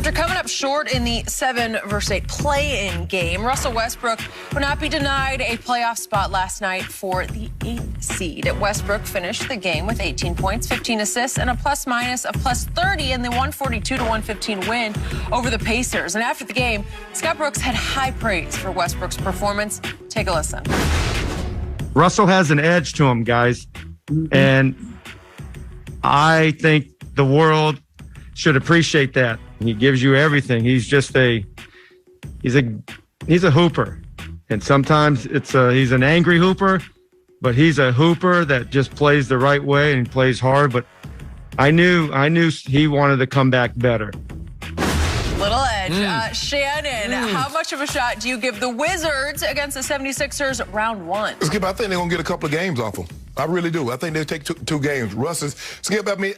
After coming up short in the 7 versus 8 play-in game, Russell Westbrook would not be denied a playoff spot last night for the 8th seed. Westbrook finished the game with 18 points, 15 assists, and a plus-minus of +30 in the 142-115 win over the Pacers. And after the game, Scott Brooks had high praise for Westbrook's performance. Take a listen. Russell has an edge to him, guys, and I think the world should appreciate that. He gives you everything. He's just he's a hooper. And sometimes he's an angry hooper, but he's a hooper that just plays the right way and plays hard. But I knew he wanted to come back better. Little edge. Shannon, how much of a shot do you give the Wizards against the 76ers round 1? Skip, I think they're going to get a couple of games off them. I really do. I think they'll take two games. Skip, I mean,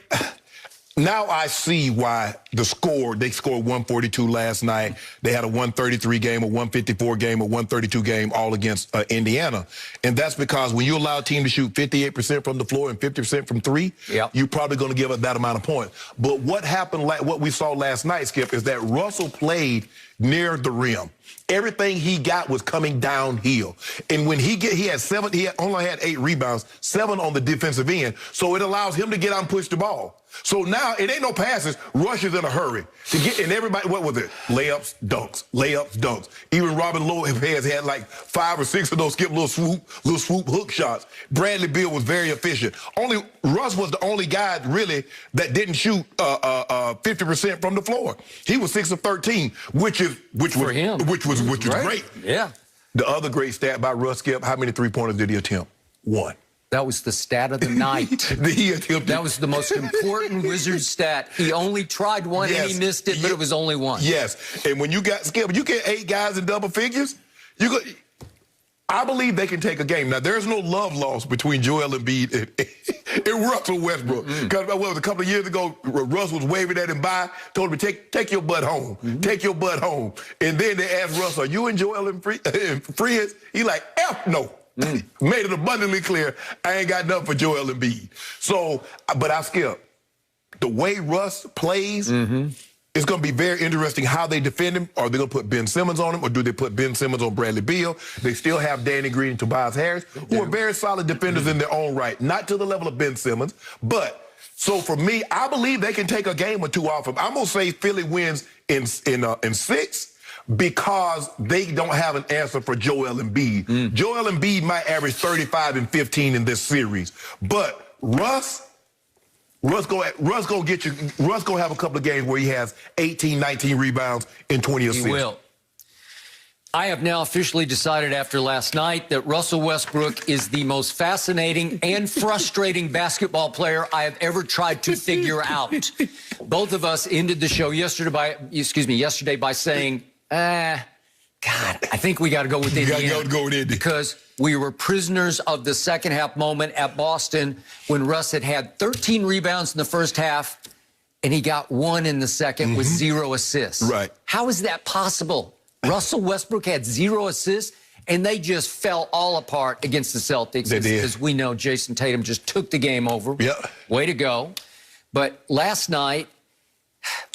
now I see why they scored 142 last night. They had a 133 game, a 154 game, a 132 game, all against Indiana. And that's because when you allow a team to shoot 58% from the floor and 50% from three, you're probably going to give up that amount of points. But what happened, what we saw last night, Skip, is that Russell played near the rim. Everything he got was coming downhill. And when he only had 8 rebounds, 7 on the defensive end. So it allows him to get out and push the ball. So now it ain't no passes. Rush is in a hurry to get, and everybody, what was it? Layups, dunks. Even Robin Lopez had like 5 or 6 of those skip little swoop hook shots. Bradley Beal was very efficient. Russ was the only guy really that didn't shoot 50% from the floor. He was 6 of 13, which was great. Yeah. The other great stat by Russ, Skip, how many 3-pointers did he attempt? 1. That was the stat of the night. That was the most important Wizards stat. He only tried one and he missed it, but it was only 1. Yes. And when you get 8 guys in double figures, I believe they can take a game. Now, there's no love lost between Joel Embiid and Russell Westbrook. Because a couple of years ago, Russ was waving at him by, told him, take your butt home. Take your butt home. And then they asked Russ, are you and Joel friends? He like, F no. Made it abundantly clear, I ain't got nothing for Joel Embiid. So, but I skip. The way Russ plays, it's going to be very interesting how they defend him. Are they going to put Ben Simmons on him, or do they put Ben Simmons on Bradley Beal? They still have Danny Green and Tobias Harris, who are very solid defenders in their own right. Not to the level of Ben Simmons, but so for me, I believe they can take a game or 2 off him. I'm going to say Philly wins in 6. Because they don't have an answer for Joel Embiid. Joel Embiid might average 35 and 15 in this series, but Russ gonna have a couple of games where he has 18, 19 rebounds and 20 assists. He will. I have now officially decided after last night that Russell Westbrook is the most fascinating and frustrating basketball player I have ever tried to figure out. Both of us ended the show yesterday by saying, God, I think we got to go with Indiana. Because we were prisoners of the second half moment at Boston when Russ had 13 rebounds in the first half and he got 1 in the second with 0 assists. Right. How is that possible? Russell Westbrook had 0 assists and they just fell all apart against the Celtics. They did. As we know, Jason Tatum just took the game over. Yep. Way to go. But last night,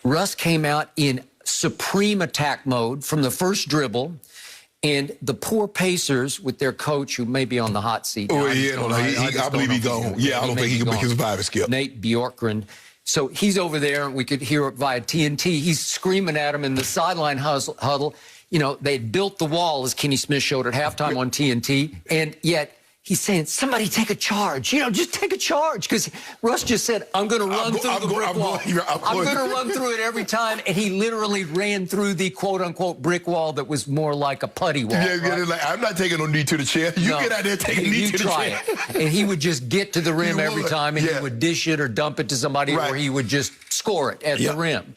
Russ came out in supreme attack mode from the first dribble, and the poor Pacers with their coach, who may be on the hot seat. I believe he's gone. Yeah, I don't think he can make his survival, Skip. Nate Bjorkgren. So he's over there, and we could hear it via TNT. He's screaming at him in the sideline huddle. You know, they built the wall, as Kenny Smith showed at halftime on TNT, and yet he's saying, somebody take a charge. Just take a charge. Because Russ just said, I'm going to run through the brick wall. I'm going to run through it every time. And he literally ran through the quote-unquote brick wall that was more like a putty wall. Like, I'm not taking no knee to the chest. You get out there, take a knee to the chest. And he would just get to the rim every time, and he would dish it or dump it to somebody, or he would just score it at the rim.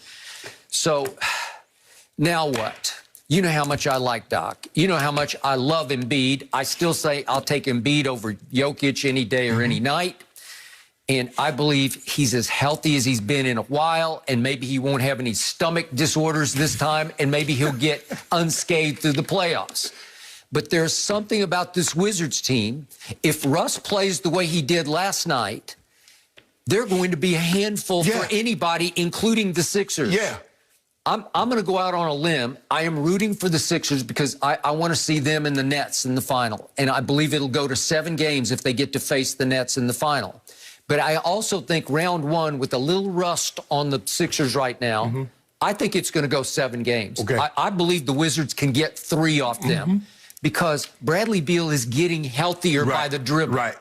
So now what? You know how much I like Doc. You know how much I love Embiid. I still say I'll take Embiid over Jokic any day or any night. And I believe he's as healthy as he's been in a while, and maybe he won't have any stomach disorders this time, and maybe he'll get unscathed through the playoffs. But there's something about this Wizards team. If Russ plays the way he did last night, they're going to be a handful for anybody, including the Sixers. Yeah. I'm going to go out on a limb. I am rooting for the Sixers because I want to see them and the Nets in the final. And I believe it'll go to 7 games if they get to face the Nets in the final. But I also think round 1, with a little rust on the Sixers right now, I think it's going to go 7 games. Okay. I believe the Wizards can get 3 off them because Bradley Beal is getting healthier by the dribble. Right.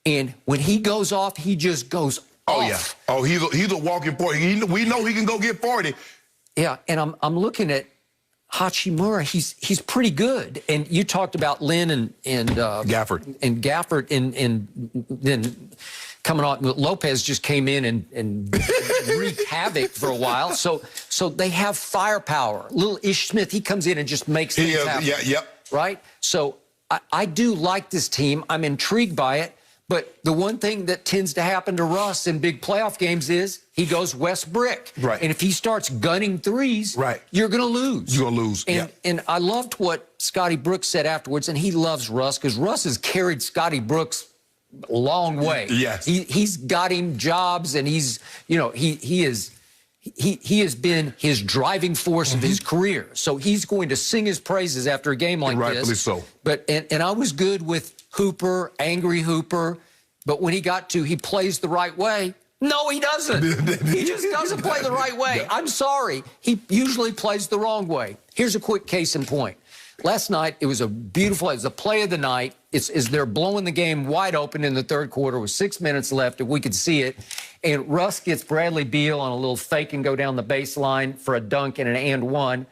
And when he goes off, he just goes off. Oh, yeah. Oh, he's a walking 40. We know he can go get 40. Yeah, and I'm looking at Hachimura. He's pretty good. And you talked about Lynn and Gafford. And Gafford, and then coming on, Lopez just came in and wreaked havoc for a while. So they have firepower. Little Ish Smith, he comes in and just makes things happen. Yeah, yep. Right? So I do like this team. I'm intrigued by it. But the one thing that tends to happen to Russ in big playoff games is he goes West Brick. Right. And if he starts gunning threes, you're going to lose. You're going to lose, And I loved what Scotty Brooks said afterwards, and he loves Russ because Russ has carried Scotty Brooks a long way. Yes. He's got him jobs, and he's, you know, he has been his driving force of his career. So he's going to sing his praises after a game like this. Rightfully so. But and I was good with Hooper, angry Hooper, but when he plays the right way. No, he doesn't. He just doesn't play the right way. I'm sorry. He usually plays the wrong way. Here's a quick case in point. Last night, it was a play of the night. It's they're blowing the game wide open in the third quarter with 6 minutes left, if we could see it. And Russ gets Bradley Beal on a little fake and go down the baseline for a dunk and an and one.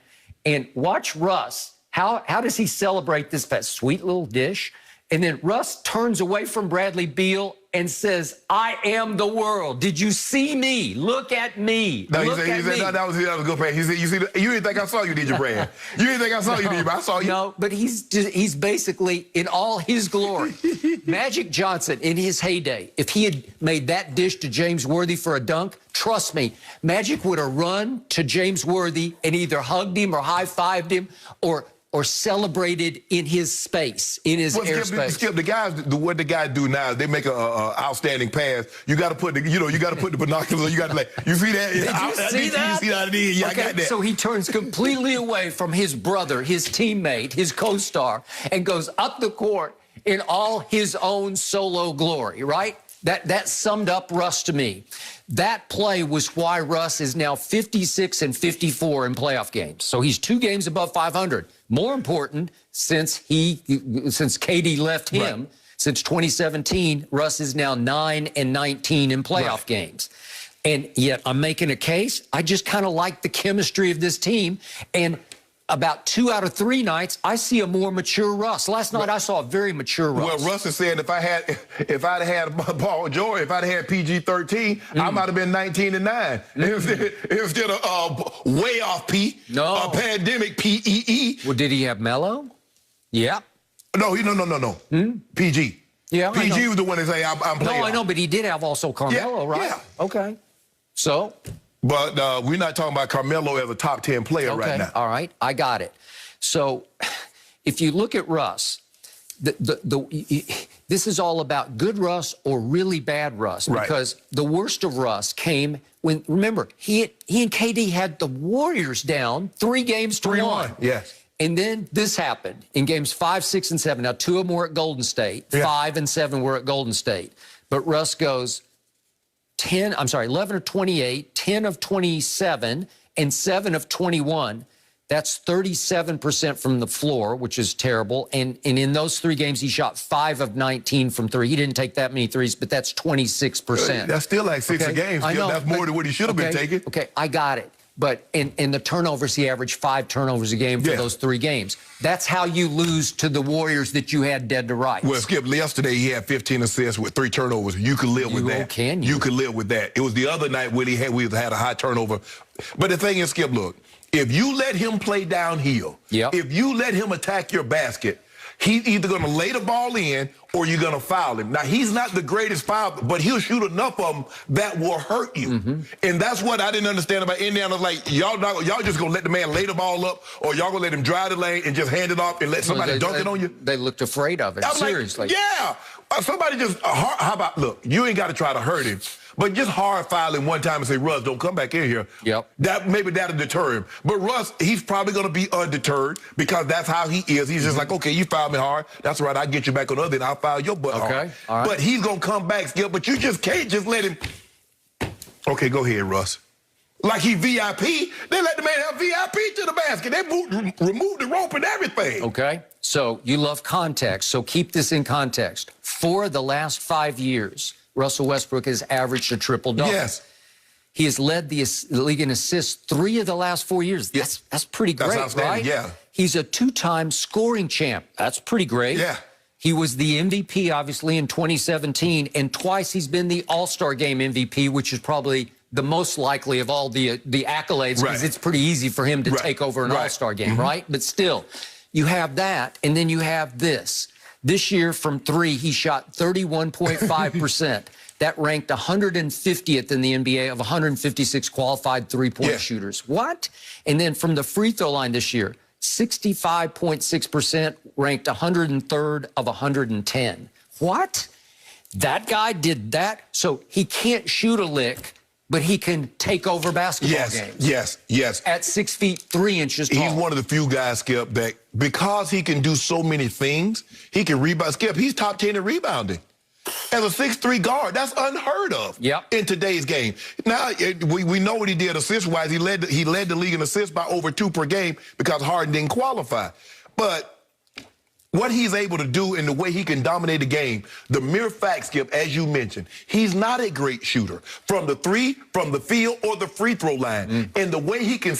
And watch Russ. How does he celebrate this pass? Sweet little dish. And then Russ turns away from Bradley Beal and says, "I am the world. Did you see me? Look at me. No, Look at me." That was a good pass. He said, you didn't think I saw you, did you, Brad? You didn't think I saw you, did you? I saw you. No, but he's basically in all his glory. Magic Johnson, in his heyday, if he had made that dish to James Worthy for a dunk, trust me, Magic would have run to James Worthy and either hugged him or high-fived him or celebrated in his space, in his airspace. Skip, what the guys do now is they make a outstanding pass. You got to put the binoculars on. You got to you see that? Did you see that? You see how it is? Yeah, okay, I got that. So he turns completely away from his brother, his teammate, his co-star, and goes up the court in all his own solo glory, right? That summed up Russ to me. That play was why Russ is now 56 and 54 in playoff games. So he's 2 games above 500. More important, since KD left him, since 2017, Russ is now 9 and 19 in playoff games. And yet I'm making a case. I just kind of like the chemistry of this team. And about 2 out of 3 nights, I see a more mature Russ. Last night, I saw a very mature Russ. Well, Russ is saying if I'd had Paul George, if I'd had PG-13, I might have been 19 and 9 instead of way off P. No, pandemic PEE. Well, did he have Melo? Yeah. No. PG. Yeah. PG was the one that say I'm playing. No, I know, but he did have also Carmelo, right? Yeah. Okay. So. But we're not talking about Carmelo as a top 10 player right now. All right, I got it. So if you look at Russ, this is all about good Russ or really bad Russ, because the worst of Russ came when, remember, he and KD had the Warriors down 3 games to 1. Yes. And then this happened in games 5, 6, and 7. Now, 2 of them were at Golden State. 5 and 7 were at Golden State. But Russ goes 11 of 28, 10 of 27, and 7 of 21. That's 37% from the floor, which is terrible. And in those 3 games, he shot 5 of 19 from 3. He didn't take that many threes, but that's 26%. That's still like 6 a game. I know, that's more than what he should have been taking. Okay, I got it. But in the turnovers, he averaged 5 turnovers a game for those 3 games. That's how you lose to the Warriors that you had dead to rights. Well, Skip, yesterday he had 15 assists with 3 turnovers. You could live with that. Can you? You could live with that. It was the other night where we had a high turnover. But the thing is, Skip, look, if you let him play downhill, if you let him attack your basket, he's either going to lay the ball in or you're going to foul him. Now, he's not the greatest fouler, but he'll shoot enough of them that will hurt you. And that's what I didn't understand about Indiana. Like, y'all just going to let the man lay the ball up, or y'all going to let him drive the lane and just hand it off and let somebody dunk it on you? They looked afraid of it, seriously. Like, somebody just, how about, look, you ain't got to try to hurt him, But just hard fouling one time and say, Russ, don't come back in here. Yep. Maybe that'll deter him. But Russ, he's probably going to be undeterred because that's how he is. He's just like, okay, you fouled me hard. That's right. I'll get you back on the other end. I'll foul your butt hard. All right. But he's going to come back, Skip. But you just can't just let him. Okay, go ahead, Russ. Like he VIP. They let the man have VIP to the basket. They removed the rope and everything. Okay. So you love context. So keep this in context. For the last 5 years, Russell Westbrook has averaged a triple-double. Yes. He has led the league in assists 3 of the last 4 years. Yes. That's pretty great, that's right? Yeah. He's a 2-time scoring champ. That's pretty great. Yeah. He was the MVP, obviously, in 2017, and twice he's been the All-Star Game MVP, which is probably the most likely of all the accolades, because it's pretty easy for him to take over an All-Star Game, right? But still, you have that, and then you have this. This year from 3, he shot 31.5%. That ranked 150th in the NBA of 156 qualified three-point shooters. What? And then from the free throw line this year, 65.6%, ranked 103rd of 110. What? That guy did that? So he can't shoot a lick, but he can take over basketball games. Yes. At 6 feet 3 inches tall. He's one of the few guys, Skip, that because he can do so many things, he can rebound. Skip, he's top 10 in rebounding. As a 6'3" guard, that's unheard of in today's game. Now, we know what he did assist-wise. He led the league in assists by over 2 per game because Harden didn't qualify. But what he's able to do and the way he can dominate the game, the mere fact, Skip, as you mentioned, he's not a great shooter from the 3, from the field, or the free throw line. And the way he can